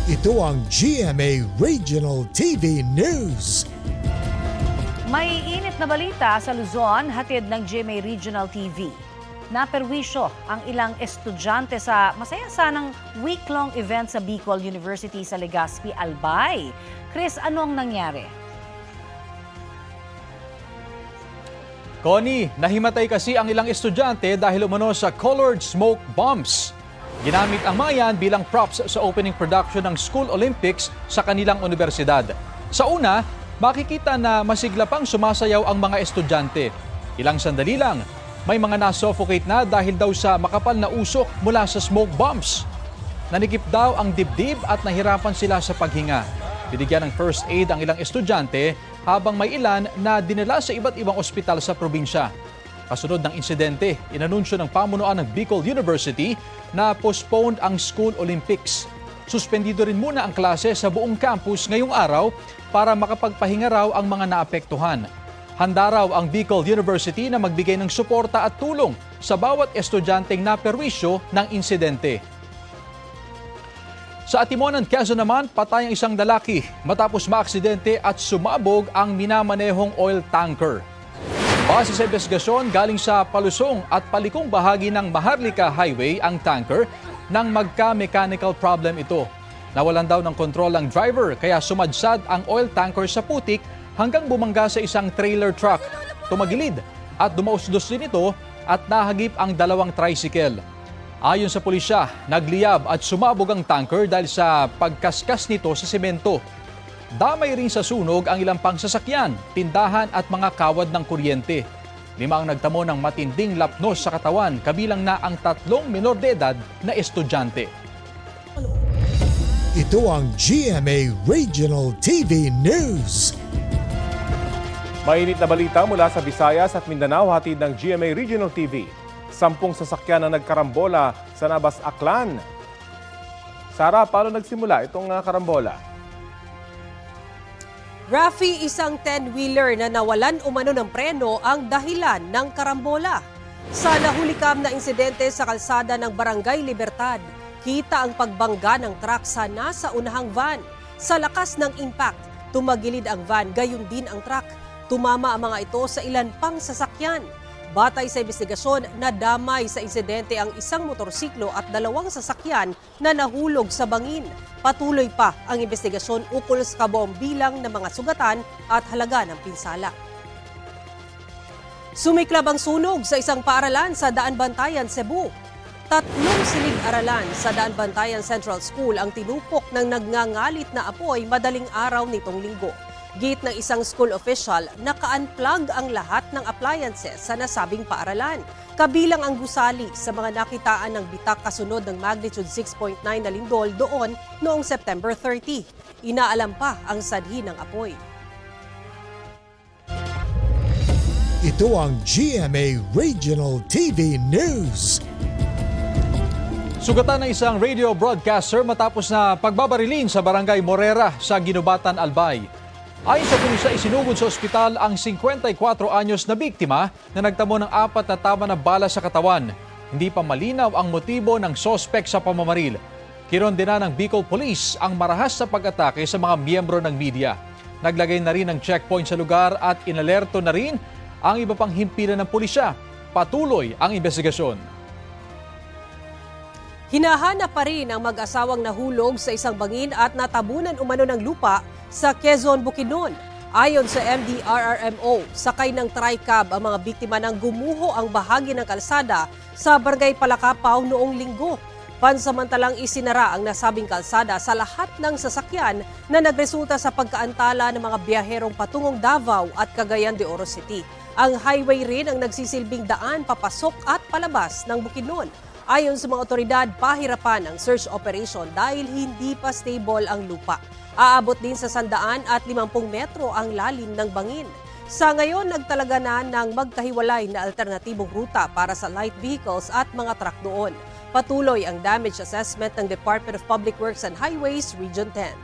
Ito ang GMA Regional TV News. May init na balita sa Luzon, hatid ng GMA Regional TV. Naperwisyo ang ilang estudyante sa masaya sanang week-long event sa Bicol University sa Legazpi, Albay. Chris, ano ang nangyari? Connie, nahimatay kasi ang ilang estudyante dahil umano sa colored smoke bombs. Ginamit ang mga yan bilang props sa opening production ng School Olympics sa kanilang universidad. Sa una, makikita na masigla pang sumasayaw ang mga estudyante. Ilang sandali lang, may mga na-suffocate na dahil daw sa makapal na usok mula sa smoke bombs. Nanikip daw ang dibdib at nahirapan sila sa paghinga. Binigyan ng first aid ang ilang estudyante habang may ilan na dinala sa iba't ibang ospital sa probinsya. Kasunod ng insidente, inanunsyo ng pamunuan ng Bicol University na postponed ang School Olympics. Suspendido rin muna ang klase sa buong campus ngayong araw para makapagpahinga raw ang mga naapektuhan. Handa raw ang Bicol University na magbigay ng suporta at tulong sa bawat estudyanteng naperwisyo ng insidente. Sa Atimonan, Quezon naman, patay ang isang lalaki matapos maaksidente at sumabog ang minamanehong oil tanker. Base sa investigasyon, galing sa palusong at palikong bahagi ng Maharlika Highway ang tanker nang magka-mechanical problem ito. Nawalan daw ng kontrol ang driver kaya sumadsad ang oil tanker sa putik hanggang bumangga sa isang trailer truck. Tumagilid at dumausdos din ito at nahagip ang dalawang tricycle. Ayon sa pulisya, nagliyab at sumabog ang tanker dahil sa pagkaskas nito sa semento. Damay rin sa sunog ang ilang pang sasakyan, tindahan at mga kawad ng kuryente. 5 ang nagtamo ng matinding lapnos sa katawan, kabilang na ang 3 menor de edad na estudyante. Ito ang GMA Regional TV News. Mainit na balita mula sa Visayas at Mindanao, hatid ng GMA Regional TV. 10 sasakyan na nagkarambola sa Nabas, Aklan. Sara, paano nagsimula itong karambola? Rafi, isang 10-wheeler na nawalan umano ng preno ang dahilan ng karambola. Sa nahulikam na insidente sa kalsada ng Barangay Libertad, kita ang pagbangga ng truck sa nasa unahang van. Sa lakas ng impact, tumagilid ang van, gayon din ang truck. Tumama ang mga ito sa ilan pang sasakyan. Batay sa investigasyon, nadamay sa insidente ang isang motorsiklo at 2 sasakyan na nahulog sa bangin. Patuloy pa ang investigasyon ukol sa kabuong bilang ng mga sugatan at halaga ng pinsala. Sumiklab ang sunog sa isang paaralan sa Daan Bantayan, Cebu. 3 silid-aralan sa Daan Bantayan Central School ang tinupok ng nagngangalit na apoy madaling araw nitong linggo. Git ng isang school official, naka-unplug ang lahat ng appliances sa nasabing paaralan. Kabilang ang gusali sa mga nakitaan ng bitak kasunod ng magnitude 6.9 na lindol doon noong September 30. Inaalam pa ang sanhi ng apoy. Ito ang GMA Regional TV News. Sugatan ng isang radio broadcaster matapos na pagbabarilin sa Barangay Morera sa Ginubatan, Albay. Ayon sa pulisya, isinugod sa ospital ang 54 anyos na biktima na nagtamo ng 4 na tama na bala sa katawan. Hindi pa malinaw ang motibo ng sospek sa pamamaril. Kinondena ng Bicol Police ang marahas sa pag-atake sa mga miyembro ng media. Naglagay na rin ng checkpoint sa lugar at inalerto na rin ang iba pang himpilan ng pulisya. Patuloy ang investigasyon. Hinahanap pa rin ang mag-asawang nahulog sa isang bangin at natabunan umano ng lupa sa Quezon, Bukidnon. Ayon sa MDRRMO, sakay ng TriCab ang mga biktima nang gumuho ang bahagi ng kalsada sa Barangay Palakapaw noong linggo. Pansamantalang isinara ang nasabing kalsada sa lahat ng sasakyan na nagresulta sa pagkaantala ng mga biyaherong patungong Davao at Cagayan de Oro City. Ang highway rin ang nagsisilbing daan papasok at palabas ng Bukidnon. Ayon sa mga otoridad, pahirapan ang search operation dahil hindi pa stable ang lupa. Aabot din sa 150 metro ang lalim ng bangin. Sa ngayon, nagtalaga na ng magkahiwalay na alternatibong ruta para sa light vehicles at mga truck doon. Patuloy ang damage assessment ng Department of Public Works and Highways Region 10.